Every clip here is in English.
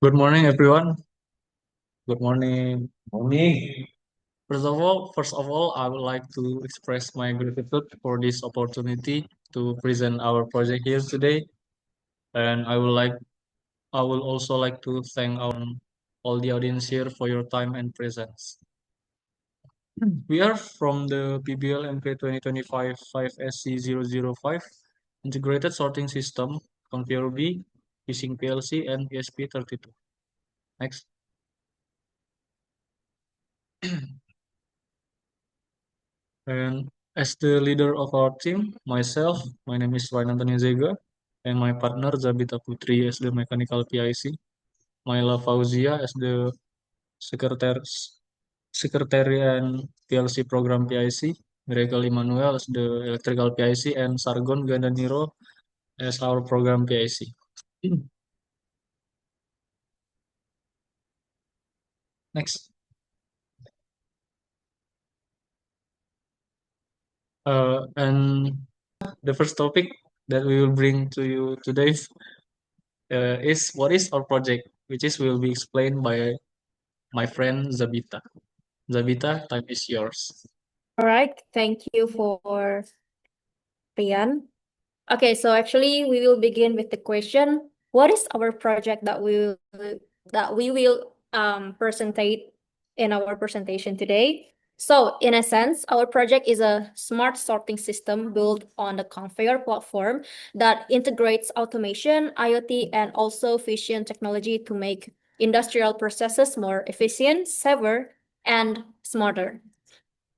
Good morning, everyone. Good morning. Morning. First of all, I would like to express my gratitude for this opportunity to present our project here today. And I will also like to thank all the audience here for your time and presence. We are from the PBL MK 2025 5SC005 Integrated Sorting System, Conveyor B, using PLC and ESP32. Next. And as the leader of our team, my name is Ryan Anthony Zega, and my partner Zabita Putri as the mechanical PIC, Maila Fauzia as the secretary, secretary and PLC program PIC, Miracle Emmanuel as the electrical PIC, and Sargon Gandaniro as our program PIC. Next. And the first topic that we will bring to you today is what is our project, which is will be explained by my friend Zabita. Zabita, time is yours. All right, thank you for Rian. Okay, so actually we will begin with the question, what is our project that we will presentate in our presentation today? So in a sense, our project is a smart sorting system built on the Conveyor platform that integrates automation, IoT, and also fusion technology to make industrial processes more efficient, safer, and smarter.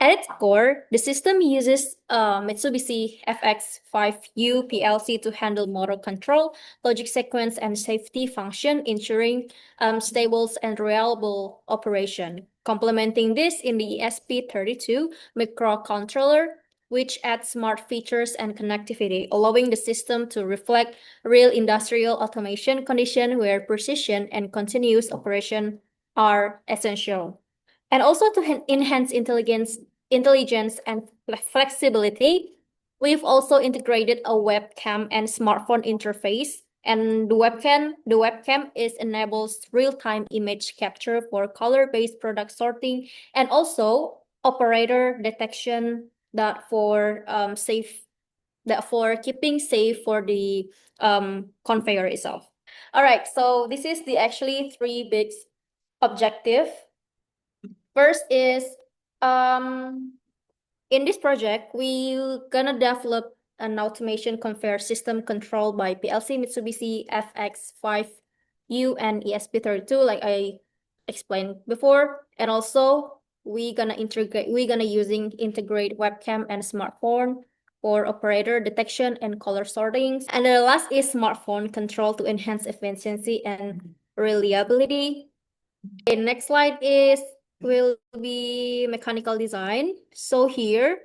At its core, the system uses Mitsubishi FX5U PLC to handle motor control, logic sequence, and safety function, ensuring stable and reliable operation. Complementing this in the ESP32 microcontroller, which adds smart features and connectivity, allowing the system to reflect real industrial automation conditions where precision and continuous operation are essential. And also to enhance intelligence and flexibility, we've also integrated a webcam and smartphone interface. And the webcam enables real-time image capture for color-based product sorting and also operator detection that for keeping safe for the conveyor itself. All right, so this is the actually three big objective. First is in this project, we're gonna develop an automation conveyor system controlled by PLC Mitsubishi FX5U and ESP32, like I explained before. And also, we're gonna integrate webcam and smartphone for operator detection and color sorting. And the last is smartphone control to enhance efficiency and reliability. Okay, next slide will be mechanical design. So here,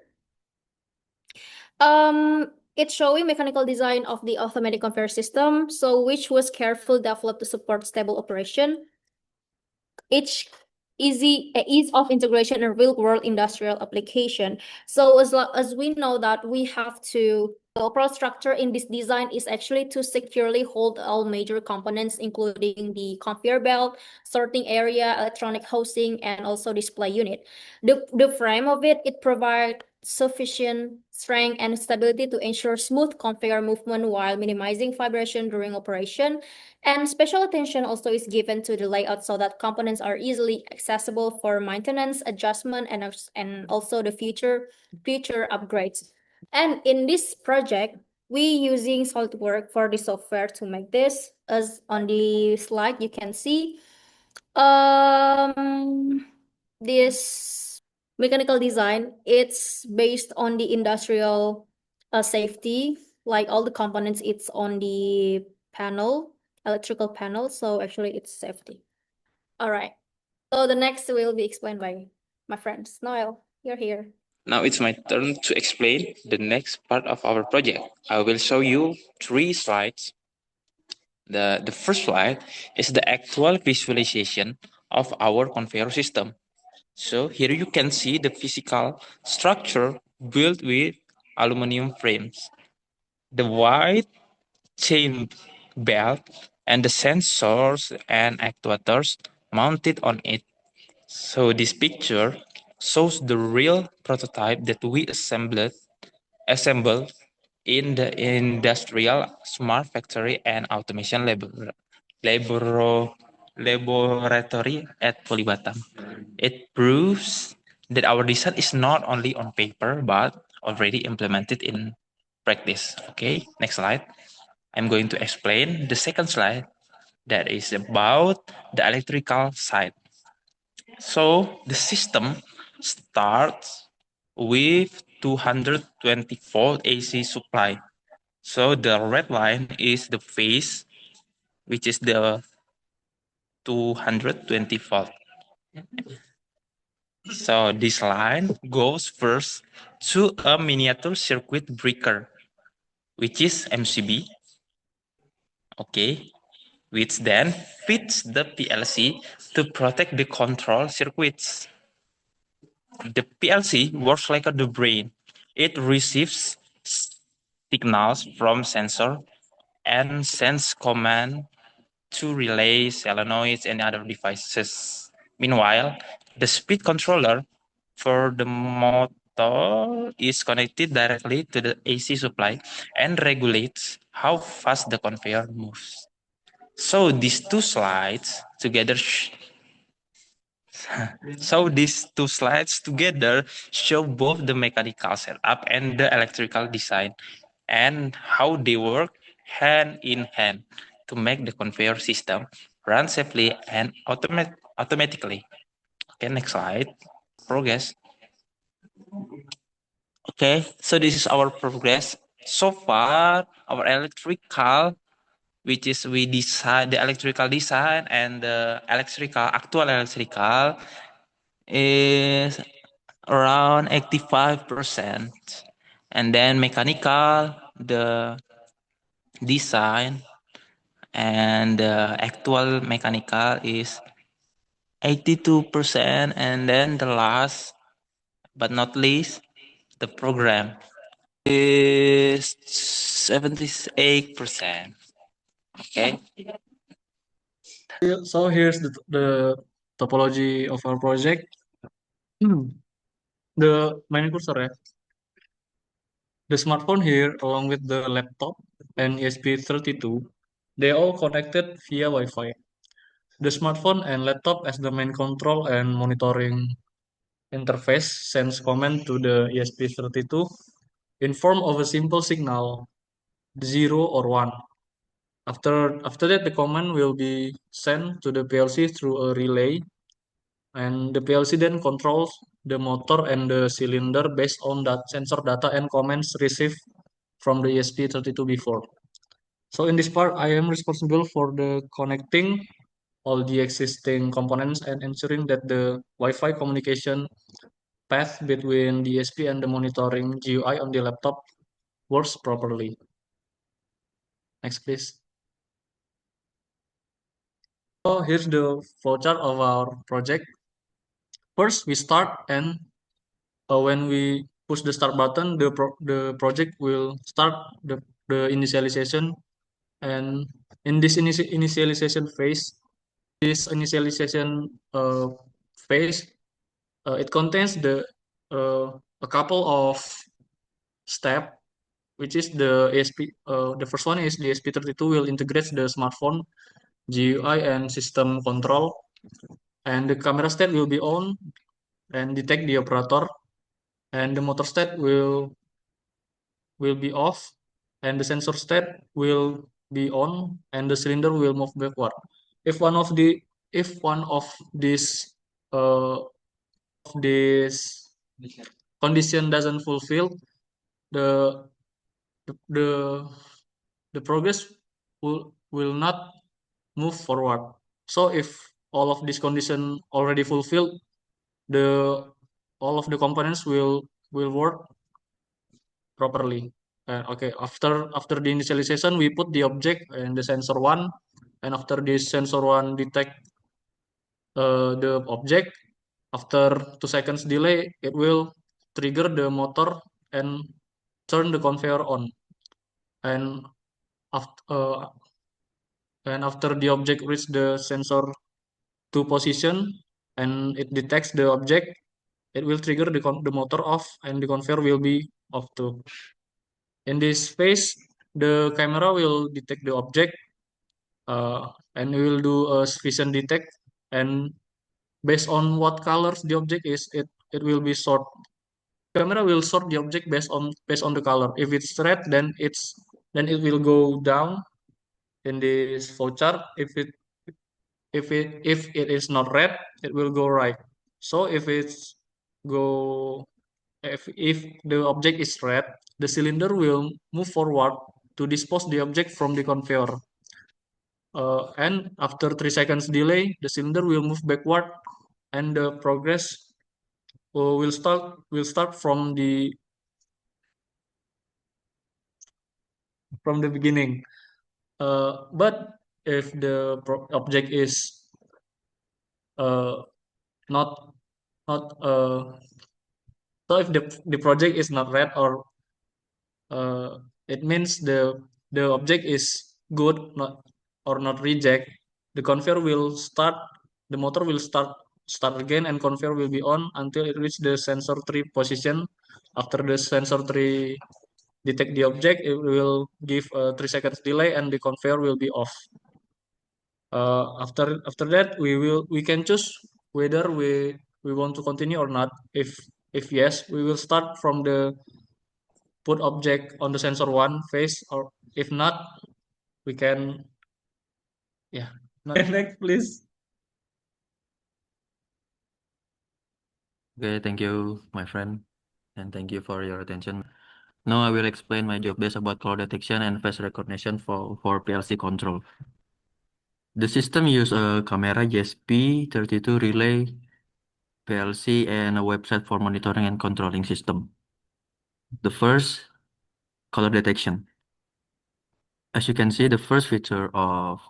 it's showing mechanical design of the automatic conveyor system, so which was carefully developed to support stable operation. Each ease of integration in real world industrial application. So as we know that we have to the overall structure in this design is actually to securely hold all major components, including the conveyor belt, sorting area, electronic housing, and also display unit. The frame of it provides sufficient strength and stability to ensure smooth conveyor movement while minimizing vibration during operation. And special attention also is given to the layout so that components are easily accessible for maintenance, adjustment, and also the future upgrades. And in this project, we using SolidWorks for the software to make this. As on the slide, you can see this mechanical design, it's based on the industrial safety, like all the components, it's on the electrical panel. So actually it's safety. All right. So the next will be explained by my friend Noel. You're here. Now it's my turn to explain the next part of our project. I will show you three slides. The first slide is the actual visualization of our conveyor system. So here you can see the physical structure built with aluminum frames. The white chain belt and the sensors and actuators mounted on it. So this picture shows the real prototype that we assembled in the industrial smart factory and automation laboro- laboratory at Polibatam. It proves that our design is not only on paper but already implemented in practice. Okay, next slide. I'm going to explain the second slide that is about the electrical side. So the system starts with 220 volt AC supply. So the red line is the phase, which is the 220 volt. So this line goes first to a miniature circuit breaker, which is MCB, okay, which then feeds the PLC to protect the control circuits. The PLC works like the brain. It receives signals from sensor and sends command to relays, solenoids, and other devices. Meanwhile, the speed controller for the motor is connected directly to the AC supply and regulates how fast the conveyor moves. So these two slides together show both the mechanical setup and the electrical design and how they work hand in hand to make the conveyor system run safely and automatically. Okay, next slide. Progress. Okay, so this is our progress. So far, our electrical, which is we decide the electrical design and the actual electrical is around 85%. And then mechanical, the design and the actual mechanical is 82%. And then the last but not least, the program is 78%. Okay. So here's the topology of our project. The main cursor, ya. The smartphone here, along with the laptop and ESP32, they all connected via Wi-Fi. The smartphone and laptop as the main control and monitoring interface sends command to the ESP32 in form of a simple signal, 0 or 1. After that, the command will be sent to the PLC through a relay, and the PLC then controls the motor and the cylinder based on that sensor data and commands received from the ESP32 before. So in this part, I am responsible for the connecting all the existing components and ensuring that the Wi-Fi communication path between the ESP and the monitoring GUI on the laptop works properly. Next, please. So here's the flowchart of our project. First, we start, and when we push the start button, the project will start the initialization. And in this initialization phase, this initialization phase, it contains a couple of step, which is the ASP. The first one is the ASP32 will integrate the smartphone GUI and system control, and the camera state will be on and detect the operator, and the motor state will be off, and the sensor state will be on, and the cylinder will move backward. If one of the if one of these uh, of this condition doesn't fulfill, the the the progress will not move forward. So if all of these condition already fulfilled, the all of the components will work properly. Okay, after the initialization, we put the object and the sensor one, and after this sensor one detect the object, after 2 seconds delay, it will trigger the motor and turn the conveyor on. And after and after the object reach the sensor 2 position and it detects the object, it will trigger the motor off and the conveyor will be off too. In this phase, the camera will detect the object and we will do a vision detect, and based on what colors the object is, it will be sort. Camera will sort the object based on the color. If it's red, then it will go down in this flowchart. If it is not red, it will go right. So go if the object is red, the cylinder will move forward to dispose the object from the conveyor. And after 3 seconds delay, the cylinder will move backward, and the progress will start from the beginning. But if the object is uh, not not so if the project is not red, or it means the object is good, not or not reject, the conveyor will start, the motor will start again, and conveyor will be on until it reach the sensor 3 position. After the sensor 3 detect the object, it will give a 3 seconds delay and the conveyor will be off. After that, we can choose whether we want to continue or not. If yes, we will start from the put object on the sensor 1 phase, or if not, we can, yeah. Next, please. Okay, thank you, my friend, and thank you for your attention. Now I will explain my job base about color detection and face recognition for PLC control. The system use a camera ESP32 relay, PLC, and a website for monitoring and controlling system. The first, color detection. As you can see, the first feature of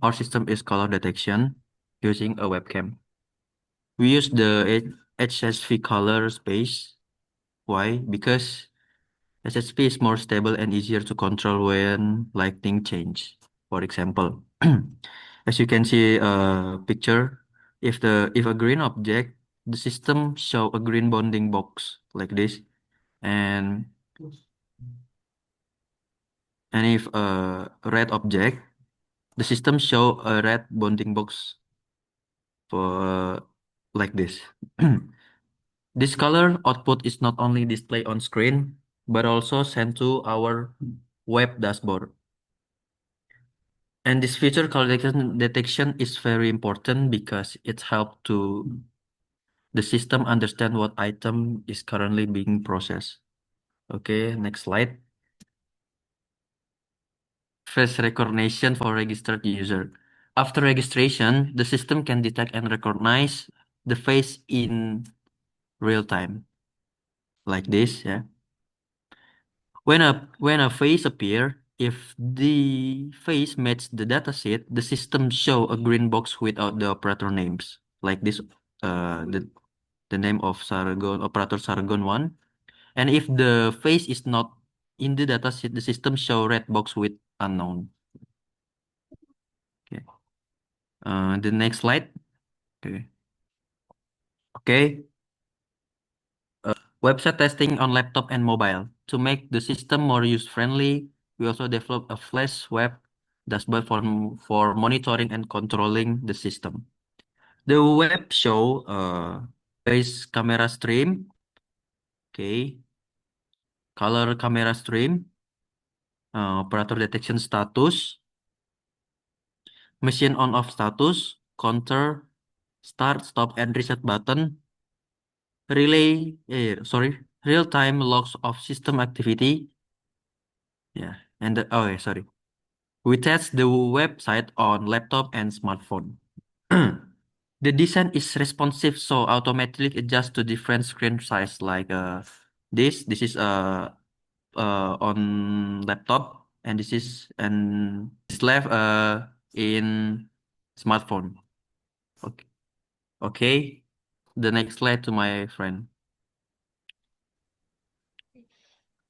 our system is color detection using a webcam. We use the HSV color space. Why? Because SSP is more stable and easier to control when lighting change. For example, as you can see a picture, if a green object, the system show a green bounding box like this, and if a red object, the system show a red bounding box for like this. This color output is not only displayed on screen, but also sent to our web dashboard. And this feature color detection is very important because it helps to the system understand what item is currently being processed. Okay, next slide. Face recognition for registered user. After registration, the system can detect and recognize the face in real time, like this, yeah. When a face appear, if the face match the dataset, the system show a green box without the operator names, like this. The name of Sargon operator Sargon 1, and if the face is not in the dataset, the system show red box with unknown. Okay. The next slide. Okay. Okay. Website testing on laptop and mobile. To make the system more user-friendly, we also developed a flash web dashboard for monitoring and controlling the system. The web show face camera stream, okay, color camera stream, operator detection status, machine on-off status, counter, start, stop, and reset button, real-time logs of system activity. Yeah, and sorry. We test the website on laptop and smartphone. The design is responsive, so automatically adjust to different screen size. Like this is on laptop, and this left in smartphone. Okay. Okay. The next slide to my friend.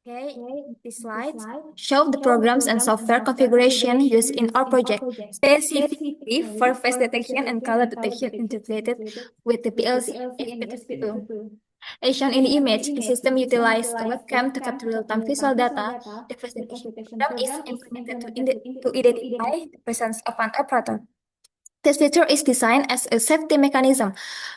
Okay, this slide show the programs and software configuration used in our project, specifically for face detection and color detection integrated with the PLC ESP32. As shown in the image, the system utilizes a webcam to capture real-time visual data. The face detection program is implemented to identify the presence of an operator. This feature is designed as a safety mechanism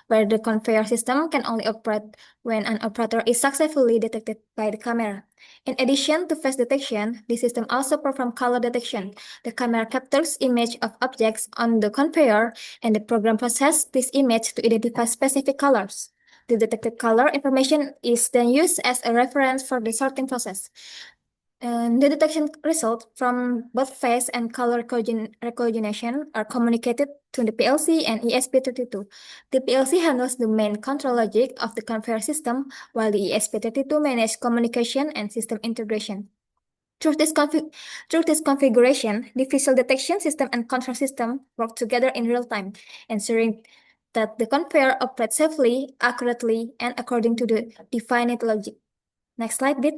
where the conveyor system can only operate when an operator is successfully detected by the camera. In addition to face detection, the system also performs color detection. The camera captures image of objects on the conveyor, and the program processes this image to identify specific colors. The detected color information is then used as a reference for the sorting process. And the detection result from both phase and color recognition are communicated to the PLC and ESP32. The PLC handles the main control logic of the conveyor system, while the ESP32 manages communication and system integration. Through this configuration, the visual detection system and control system work together in real time, ensuring that the conveyor operates safely, accurately, and according to the defined logic. Next slide, Bit.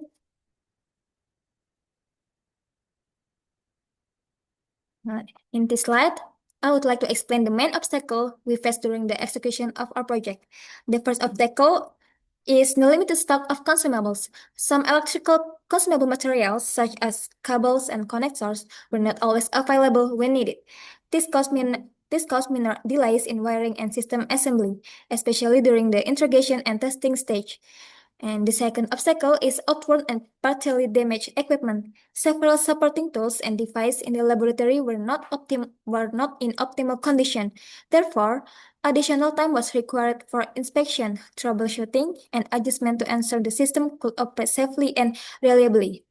In this slide, I would like to explain the main obstacle we face during the execution of our project. The first obstacle is the limited stock of consumables. Some electrical consumable materials, such as cables and connectors, were not always available when needed. This caused minor delays in wiring and system assembly, especially during the integration and testing stage. And the second obstacle is outworn and partially damaged equipment. Several supporting tools and devices in the laboratory were not in optimal condition. Therefore, additional time was required for inspection, troubleshooting, and adjustment to ensure the system could operate safely and reliably.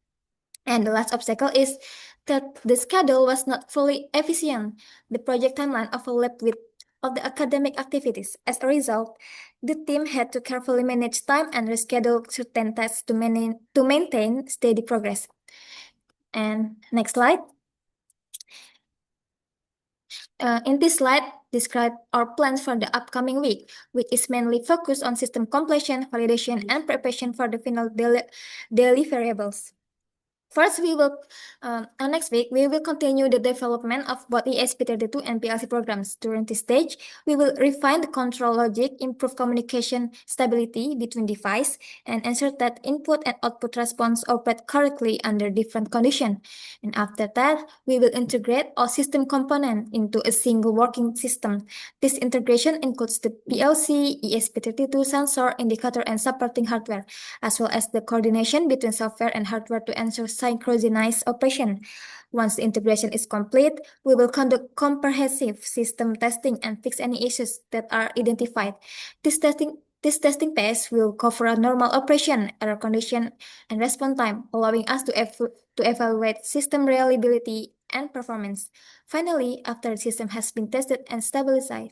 And the last obstacle is that the schedule was not fully efficient. The project timeline overlapped with of the academic activities. As a result, the team had to carefully manage time and reschedule certain tasks to maintain steady progress. And next slide. In this slide, describe our plans for the upcoming week, which is mainly focused on system completion, validation, and preparation for the final deliverables. First, next week, we will continue the development of both ESP32 and PLC programs. During this stage, we will refine the control logic, improve communication stability between devices, and ensure that input and output response operate correctly under different conditions. And after that, we will integrate all system components into a single working system. This integration includes the PLC, ESP32 sensor, indicator, and supporting hardware, as well as the coordination between software and hardware to ensure synchronized operation. Once the integration is complete, we will conduct comprehensive system testing and fix any issues that are identified. This testing phase will cover a normal operation, error condition, and response time, allowing us to evaluate system reliability and performance. Finally, after the system has been tested and stabilized,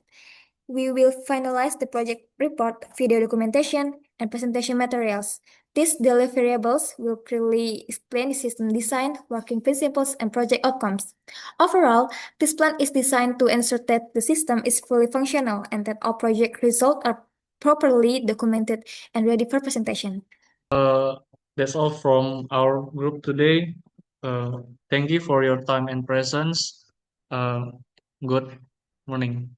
we will finalize the project report, video documentation, and presentation materials. These deliverables will clearly explain the system design, working principles, and project outcomes. Overall, this plan is designed to ensure that the system is fully functional and that all project results are properly documented and ready for presentation. That's all from our group today. Thank you for your time and presence. Good morning.